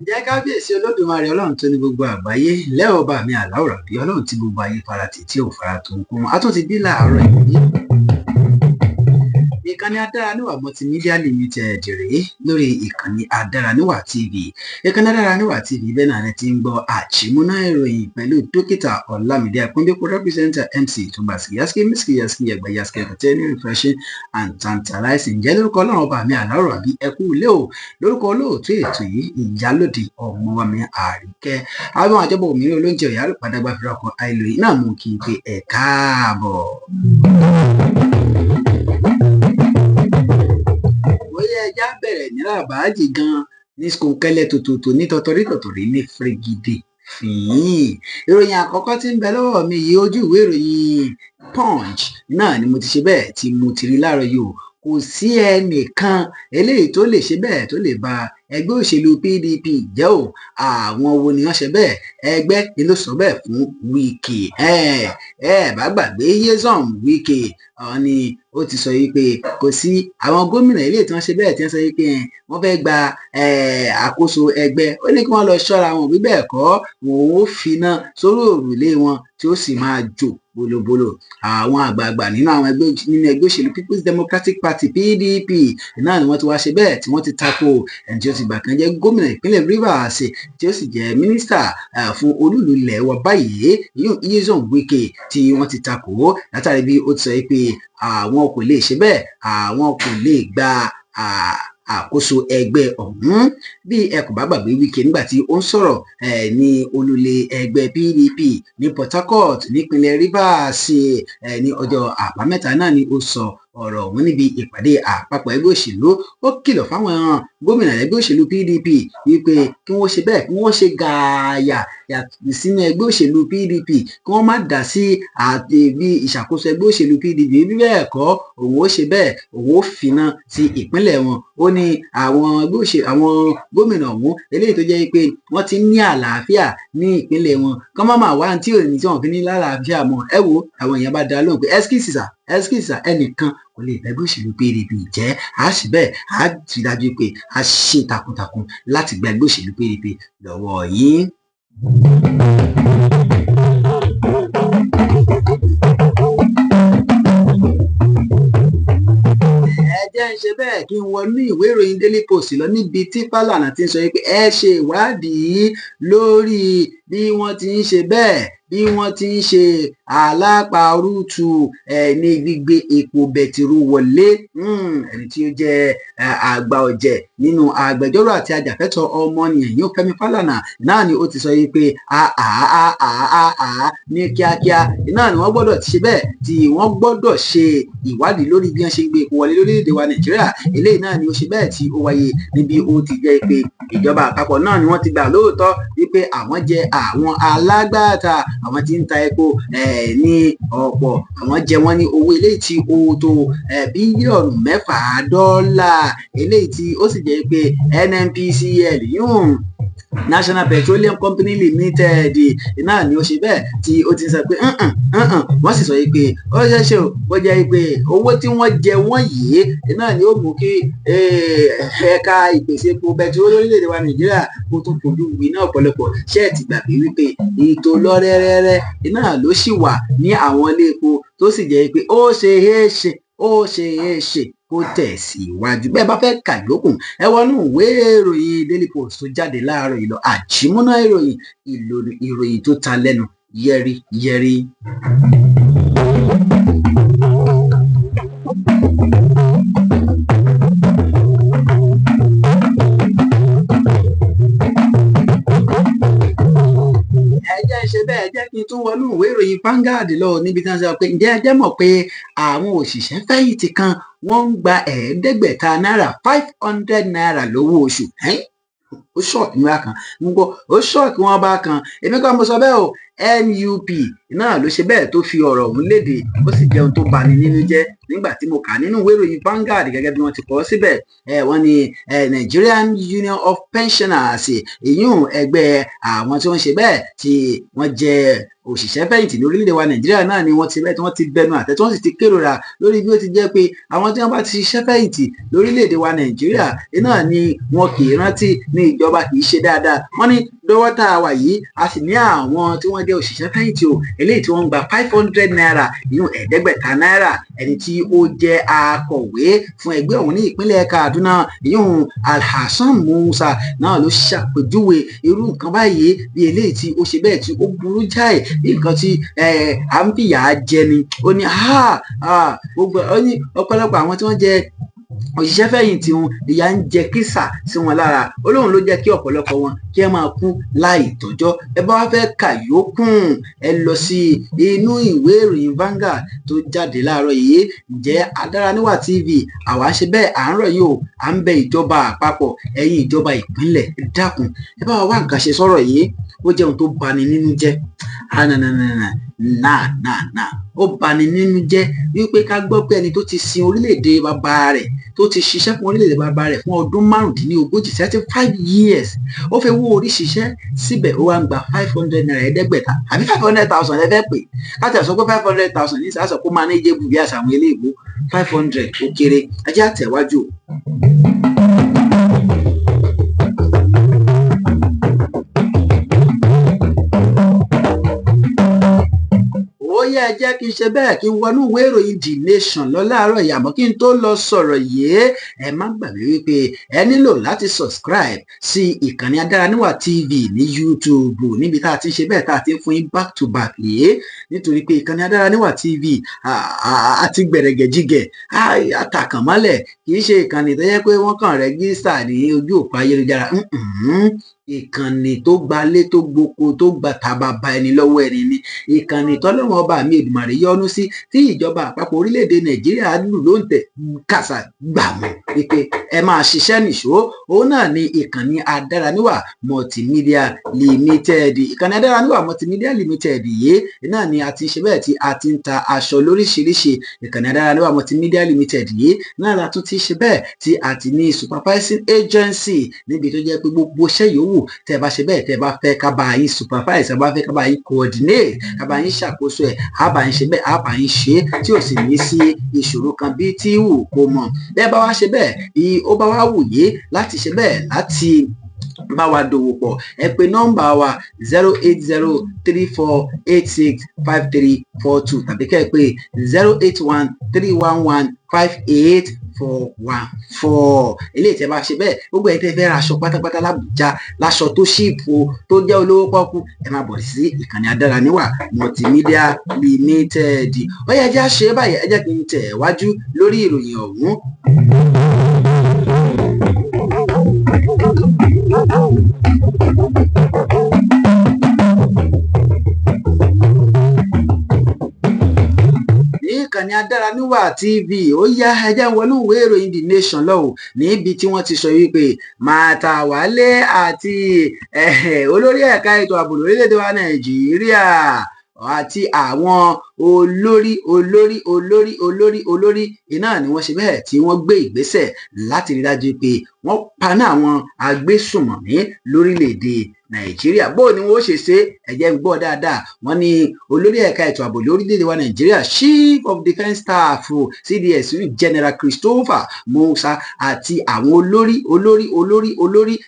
Jẹ́ kábíyèsí olódùmarè ọlọ́run tó ní gbogbo àgbáyé lẹ́ọ̀ bá mi àláwòrán bí ọlọ́run tí gbogbo ayé faratì tí ò fara tó ń kún a tún ti dé láàárọ̀ yìí. Ìkànnì Adáraníwà Multimedia Limited rèé lórí ìkànnì Adáraníwà TV. Ìkànnì Adáraníwà TV bẹ́ẹ̀ náà ni ti ń gbọ́ àjímúná ìròyìn pẹ̀lú dókítà Ọlámídé Akúndékù representative MC tó bá sí yásíkí mísíkì yásíkí ẹgbà yásíkí entertaining refreshing and tantalizing. Ǹjẹ́ lórúkọ ọlọ́run ọba mi àláwòrán àbí ẹkú ilé o lórúkọ olóòtú ètò yìí ìyálòdì ọmọwàmí Àríkẹ́ àwọn àjọbọ òmìnira olóúnjẹ ọ̀yá àlùpàdàgbà fìrà ọkọ̀ àìlòyìn náà mú kí n pe ẹ̀ káàbọ̀. Bóyá ẹja bẹ̀rẹ̀ ní ràbáàjì gan-an ní skunkẹ́lẹ́ tòtòtò ní tọ̀tọ̀rí ní fìrìgìdì fìyìn. Ìròyìn àkọ́kọ́ tí ń bẹ lọ́wọ́ mi yìí ojú ìwé ìròyìn Punch náà ni mo ti ṣe bẹ́ẹ̀ tí mo ti rí láàárọ̀ yìí o. Kò sí ẹnìkan eléyìí tó lè ṣe bẹ́ẹ̀ tó lè ba ẹgbẹ́ òṣèlú PDP jẹ́ o. Àwọn wo ni wọ́n ṣe bẹ́ẹ̀? Ẹgbẹ́ ni ló sọ bẹ́ẹ̀ fún Wike. Bá gbàgbé Nyesom Wike ni ó ti sọ wípé kò sí àwọn gómìnà eléyìí tí wọ́n ṣe bẹ́ẹ̀ tí wọ́n sọ wípé wọ́n fẹ́ gba àkóso ẹgbẹ́. Ó ní kí wọ́n lọ ṣọ́ra wọn bí bẹ́ẹ̀ kọ́ wọn ó finá sórí òrùlé wọn tí ó sì máa jò bolobolo. Àwọn àgbààgbà nínú ẹgbẹ́ òṣèlú People's Democratic Party PDP náà ni wọ́n ti wá ṣe bẹ́ẹ̀ tí wọ́n ti tako ẹni tí ó ti gbà kan jẹ́ gómìnà ìpínlẹ̀ Rivers tí ó sì jẹ́ mínísítà fún olúùlú ilẹ̀ wa báyìí Nyesom Wike tí wọ́n ti tako látàrí bí ó ti sọ pé àwọn kò lè ṣe bẹ́ẹ̀ àwọn kò lè gba àkóso ẹgbẹ́ ọ̀hún. Bí ẹ kò bá gbàgbé Wike nígbà tí ó ń sọ̀rọ̀ ní olùlé ẹgbẹ́ PDP ní Port Harcourt nípínlẹ̀ Rivers ní ọjọ́ àbámẹ́ta náà ni ó sọ ọ̀rọ̀ ọ̀hún níbi ìpàdé àpapọ̀ ẹgbẹ́ òṣèlú. Ó kìlọ̀ fáwọn gómìnà ẹgbẹ́ òṣèlú PDP wípé kí wọ́n ṣe bẹ́ẹ̀ kí wọ́n ṣe gààyà sínú ẹgbẹ́ òṣèlú PDP kí wọ́n má dá sí bí ìṣàkóso ẹgbẹ́ òṣèlú PDP bí bẹ́ẹ̀ kọ́ òun ó ṣe bẹ́ẹ̀ òun ó finá sí ìpínlẹ̀ wọn. Ó ní àwọn gómìnà ọ̀hún eléyìí tó jẹ́ pé wọ́n ti ní àlàáfíà ní ìpínlẹ̀ wọn kán má máa wá tí ò ní tí wọ́n fi ní lálàáfíà mọ́. Ẹ wo àwọn èèyàn bá dá lóhùn pé ẹskísà ẹnìkan kò lè bẹ́gbẹ́ òṣèlú PDP jẹ́ a sì bẹ́ẹ̀ a ti dájú pé a ṣe takuntakun láti gba ẹgbẹ́ òṣèlú PDP lọ́wọ́ yín. Ń ṣe bẹ́ẹ̀ kí n wọnú ìwé ìròyìn Daily Post lọ níbi tí Falana ti ń sọ pé ẹ ṣe ìwádìí lórí bí wọ́n ti ń ṣe bẹ́ẹ̀ bí wọ́n ti ń ṣe alápàrútù ní gbígbé epo bẹtiró wọlé. Ẹni tí ó jẹ́ àgbà ọ̀jẹ̀ nínú agbẹjọ́rò àti ajàfẹ́tọ̀ọ́ ọmọnìyàn yóò Fẹ́mi Falana náà ni ó ti sọ pé ní kíákíá náà ni wọ́n gbọ́dọ̀ ti ṣe bẹ́ẹ̀ tí wọ́n gbọ́dọ̀ ṣe ìwádìí lórí bí wọ́n ṣe gbé epo wọlé lórílẹ̀‐èdè wa Nàìjíríà. Eléyìí náà ni ó ṣe bẹ́ẹ̀ tí ó wáyé níbi ó ti jẹ́ pé ìjọba àpapọ̀ náà ni wọ́n ti gbà lóòótọ́ wípé àwọn jẹ àwọn alágbàtà àwọn tí ń ta epo ní ọ̀pọ̀ àwọn jẹ wọ́n ní owó eléyìí tí ó tó bílíọ̀nù $6 eléyìí tí ó sì jẹ́ pé NNPCL National Petroleum Company Limited náà ni ó ṣe bẹ́ẹ̀ tí ó ti sọ pé wọ́n sì sọ pé ó ṣeéṣe ó jẹ́ pé owó tí wọ́n jẹ wọ́n yìí náà ni ó mú kí ẹ̀ka ìpèsè epo bẹtiró lórílẹ̀‐èdè wa Nàìjíríà kó tún fojú winá ọ̀pọ̀lọpọ̀. Ṣẹ́ẹ̀tì gbàgbé wípé ètò lọ́rẹ́rẹ́rẹ́ náà ló sì wà ní àwọn ilé epo tó sì jẹ́ pé ó ṣeé ṣe kó tẹ̀síwájú. Bẹ́ẹ̀ bá fẹ́ kà yòókù ẹ wọnú ìwé ìròyìn Daily Post tó jáde láàárọ̀ yìí lọ àjímúná ìròyìn ìròyìn tó ta lẹ́nu yẹ́rí. Ṣe bẹ́ẹ̀ jẹ́ kí n tún wọnú ìwé ìròyìn Vanguard lọ níbi tí wọ́n sọ pé ǹjẹ́ ẹ jẹ́ mọ̀ pé àwọn òṣìṣẹ́ fẹ̀yìntì kan wọ́n ń gba $500 lówó oṣù. Ó ṣọ́ọ̀kì wọn kan gbogbo ó ṣọ́ọ̀kì wọn bá kan èmi kọ́ mo sọ bẹ́ẹ̀ o NUP náà ló ṣe bẹ́ẹ̀ tó fi ọ̀rọ̀ ọ̀hún léde ó sì jẹun tó bani nínú jẹ́ nígbà tí mo kà nínú ìwé ìròyìn Vanguard gẹ́gẹ́ bí wọ́n ti kọ síbẹ̀ wọ́n ní Nigerian Union of Pensioners ìyún ẹgbẹ́ àwọn tí wọ́n ṣe bẹ́ẹ̀ tí wọ́n jẹ́ òṣìṣẹ́ fẹ̀yìntì lórílẹ̀‐èdè wa Nàìjíríà náà ni wọ́n ti bẹ́ẹ̀ tí wọ́n ti bẹnu àtẹ́ tí wọ́n sì ti kérora lórí bí ó ti jẹ́ pé àwọn tí wọ́n bá ti ṣiṣẹ́ fẹ̀yìntì lórílẹ̀‐èdè wa Nàìjíríà náà ni wọn kì í rántí ní ìjọba ìjọba kì í ṣe dáadáa. Wọ́n ní lọ́wọ́ tá a wà yìí a sì ní àwọn tí wọ́n jẹ́ òṣìṣẹ́ fẹ̀yìntì o eléyìí tí wọ́n ń gba 500 naira ìyún ẹ̀ẹ́dẹ́gbẹ̀ta náírà. Ẹni tí ó jẹ́ akọ̀wé fún ẹgbẹ́ ọ̀hún ní ìpínlẹ̀ Kaduna ìyún Alhassan Musa náà ló ṣàpèjúwe irú nǹkan báyìí bí eléyìí tí ó ṣe bẹ́ẹ̀ tí ó burú jáì bí nǹkan tí à ń fìyà jẹ ni. Ó ní gbogbo ó ní ọ̀pọ̀lọpọ̀ àwọn tí wọ́n jẹ́ òṣìṣẹ́ fẹ̀yìntì wọn ìyà ń jẹ kísà sí wọn lára. Ó lóun ló jẹ́ kí ọ̀pọ̀lọpọ̀ wọn kí ẹ máa kú láì tọ́jọ́. Ẹ bá wá fẹ́ kà yókùn ẹ lọ sí inú ìwé ìròyìn Vanguard tó jáde láàárọ̀ yìí. Ǹjẹ́ Adaraniwa TV àwa ṣe bẹ́ẹ̀ à ń rọ̀ yìí o à ń bẹ ìjọba àpapọ̀ ẹ̀yin ìjọba ìpínlẹ̀ ẹ dákun ẹ bá wá nǹkan ṣe sọ̀rọ̀ yìí. Ó jẹ́ ohun tó bani nínú jẹ́ ó bani nínú jẹ́ wípé ká gbọ́ pé ẹni tó ti sin orílẹ̀-èdè bàbá rẹ̀ tó ti ṣiṣẹ́ fún orílẹ̀-èdè bàbá rẹ̀ fún ọdún 35 years ó fẹ́ wó orí ṣiṣẹ́ síbẹ̀ ó wá ń gba 500 naira ẹ̀ẹ́dẹ́gbẹ̀ta àbí 500,000 ẹ fẹ́ pè láti sọ pé 500,000 ní sàásọ kó máa ní ìjẹ́bù bí àṣà àwọn eléèbó 500 ó kéré. ẹ jẹ́ àtẹ̀wájú. Ó yẹ ẹ jẹ́ kí n ṣe bẹ́ẹ̀ kí n wọnú ìwé ìròyìn The Nation lọ láàárọ̀ yìí àmọ́ kí n tó lọ sọ̀rọ̀ yìí ẹ má gbàgbé wípé ẹ nílò láti subscribe sí ìkànnì Adaraniwa TV ní YouTube níbi tá a ti ń ṣe bẹ́ẹ̀ tá a ti ń fún yín back to back yìí nítorí pé ìkànnì Adaraniwa TV àti gbẹ̀rẹ̀gẹ̀jigẹ̀ àtàkànmọ́lẹ̀ kì í ṣe ìkànnì tó yẹ pé wọ́n kàn rẹ́gísítà ní ojú òpó ayélujára. Ìkànnì tó gbalé tó gboko tó gba tàbàbà ẹni lọ́wọ́ ẹni ni. Ìkànnì tọ́lọ́run ọba mi Èdùmàrè yọ́nú sí tí ìjọba àpapọ̀ orílẹ̀-èdè Nàìjíríà lù ló ń tẹ̀ kàṣà gbà mọ́ wípé ẹ máa ṣiṣẹ́ nìṣó. Òun náà ni ìkànnì Adaraniwa Multimedia Limited. Ìkànnì Adaraniwa Multimedia Limited yìí náà ni a ti ṣe bẹ́ẹ̀ tí a ti ń ta aṣọ lóríṣiríṣi. Ìkànnì Adaraniwa Multimedia Limited yìí náà la tún ti ṣe bẹ́ẹ̀ tí a ti ní supervising agency níbi tó jẹ́ pé gbogbo iṣẹ́ yòówù tẹ́ bá ṣe bẹ́ẹ̀ tẹ́ bá fẹ́ ká bá yín supervise ká bá fẹ́ ká bá yín coordinate ká bá yín ṣàkóso ẹ̀ á bá yín ṣe bẹ́ẹ̀ á bá yín ṣe tí ò sì ní sí ìṣòro kan bí tí wù kó mọ̀. Bẹ́ẹ̀ bá wá ṣe bẹ́ẹ̀ ó bá wá wù yé láti ṣe bẹ́ẹ̀ láti bá wa dòwò pọ̀ ẹ pè nọ́mbà wa 08034865342 tàbí kẹ́ ẹ pè 08131158414. eléyìí tẹ́ bá ṣe bẹ́ẹ̀ gbogbo ẹ̀ tẹ́ fẹ́ ra aṣọ pátápátá l'Àbújá láṣọ tó ṣíìpù tó jẹ́ olówó pọ́kú ẹ máa bọ̀ sí ìkànnì Adaraniwa Multimedia Limited. ó yẹ ẹjẹ́ ṣe báyìí ẹ jẹ́ kí n tẹ̀ wájú lórí ìròyìn ọ̀hún. Ìkànnì Adaraniwa TV ó yá ẹjẹ́ wọnú ìwé ìròyìn The Nation lọ́wọ́ níbi tí wọ́n ti sọ wípé Màtàwálé àti olórí ẹ̀ka ètò ààbò lórílẹ̀‐èdè wa Nàìjíríà àti àwọn olórí iná ni wọ́n ṣe bẹ́ẹ̀ tí wọ́n gbé ìgbésẹ̀ láti rí dájú pé wọ́n paná àwọn agbésùnmọ̀mí lórílẹ̀‐èdè Nàìjíríà. Bó ni wọ́n ṣe ṣe ẹ̀jẹ̀ ń gbọ́ dáadáa. Wọ́n ní olórí ẹ̀ka ètò ààbò lórílẹ̀‐èdè wa Nàìjíríà Chief of Defence Staff CDS General Christopher Musa àti àwọn olórí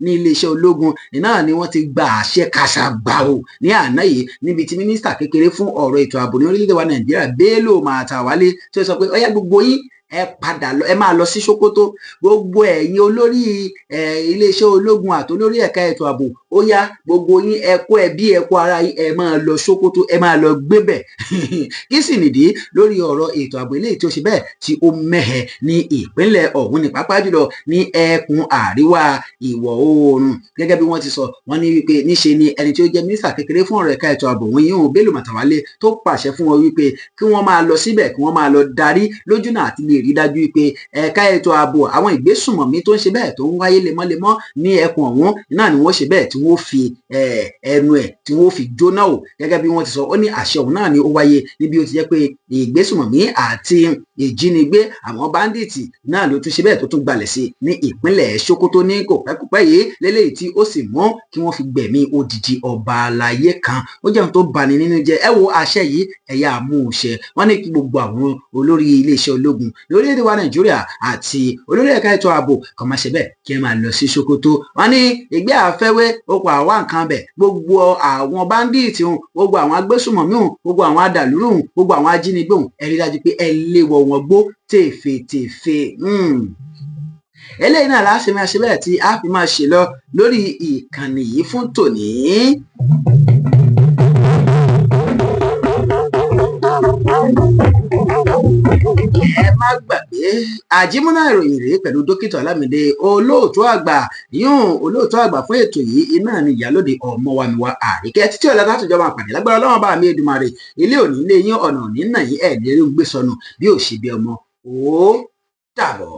ní iléeṣẹ́ ológun iná ni wọ́n ti gba àṣẹ kàṣàgbàwò ní àná yìí níbi tí mínísítà kékeré fún ọ̀rọ̀ ètò ààbò ní orílẹ̀‐èdè wa Nàìjíríà Bello Matawalle tí ó sọ pé ó yá gbogbo yín ẹ padà lọ ẹ máa lọ sí Sokoto gbogbo ẹ̀yin olórí iléeṣẹ́ ológun àti olórí ẹ̀ka ètò ààbò ó yá gbogbo yín ẹ kó ẹbí ẹ kó ara yín ẹ máa lọ Sokoto ẹ máa lọ gbébẹ̀. kí sì nìdí lórí ọ̀rọ̀ ètò ààbò eléyìí tí ó ṣe bẹ́ẹ̀ tí ó mẹ́hẹ ní ìpínlẹ̀ ọ̀hún ní pàápàá jùlọ ní ẹkùn àríwá ìwọ̀ oòrùn. Gẹ́gẹ́ bí wọ́n ti sọ wọ́n ní wípé níṣe ni ẹni tí ó jẹ́ mínísítà kékeré fún ọ̀rọ̀ ẹ̀ka ètò ààbò wọn yìí Bello Matawalle tó pàṣẹ fún wọn wípé kí wọ́n máa lọ síbẹ̀ kí wọ́n máa lọ darí lójú náà àti lè rí dájú wípé ẹ̀ka ètò ààbò àwọn ìgbésùnmọ̀mí tó ń ṣe bẹ́ẹ̀ tó ń wáyé lemọ́lemọ́ ní ẹkùn ọ̀hún náà ni wọ́n ṣe bẹ́ẹ̀ tí wọ́n fi ẹnu ẹ̀ tí wọ́n fi jóná o. Gẹ́gẹ́ bí wọ́n ti sọ ó ní àṣẹ ọ̀hún náà ni ó wáyé níbi ó ti jẹ́ pé ìgbésùnmọ̀mí àti ìjínigbé àwọn báńdíìtì náà ló tún ṣe bẹ́ẹ̀ tó tún gbalẹ̀ sí ní ìpínlẹ̀ Sokoto ní kòpẹ́kòpẹ́ yìí lélẹ́yìí tí ó sì mú kí wọ́n fi gbẹ̀mí odidi ọba aláyé kan. Ó jẹ́ ohun tó bani nínú jẹ́ ẹ wo àṣẹ yìí ẹ̀yà àmúṣẹ wọ́n ní kí gbogbo àwọn olórí iléeṣẹ́ ológun ní orílẹ̀-èdè wa Nàìjíríà àti olórí ẹ̀ka ètò ààbò kan máa ṣe bẹ́ẹ̀ kí ẹ máa lọ sí Sokoto. Wọ́n ní ìgbé àfẹ́wé okò àwa nǹkan bẹ̀ gbogbo àwọn báńdíìtì hùn gbogbo àwọn agbésùmọ̀mí hùn gbogbo àwọn adàlúrú hùn gbogbo àwọn ajínigbé hùn ẹ rí dájú pé ẹ léwọ́ wọn gbó tèfètèfè. Eléyìí náà láti máa ṣe bẹ́ẹ̀ tí a fi máa ṣe lọ lórí ìkànnì yìí fún tòní. Ẹ má gbàgbé àjímúná ìròyìn rèé pẹ̀lú dókítà Ọlámídé olóòtú àgbà olóòtú àgbà fún ètò yìí iná ni ìyálóde Ọmọwàmíwá Àríkẹ́ títí ọ̀la láti jọba àpàdé lágbára Ọlọ́run bá mi Èdùmàrè ilé òní ilé yín ọ̀nà òní nà yín ẹ̀ẹ́dẹ́rẹ́ gbé sọnù bí ò ṣe bí ọmọ ó dàbọ̀.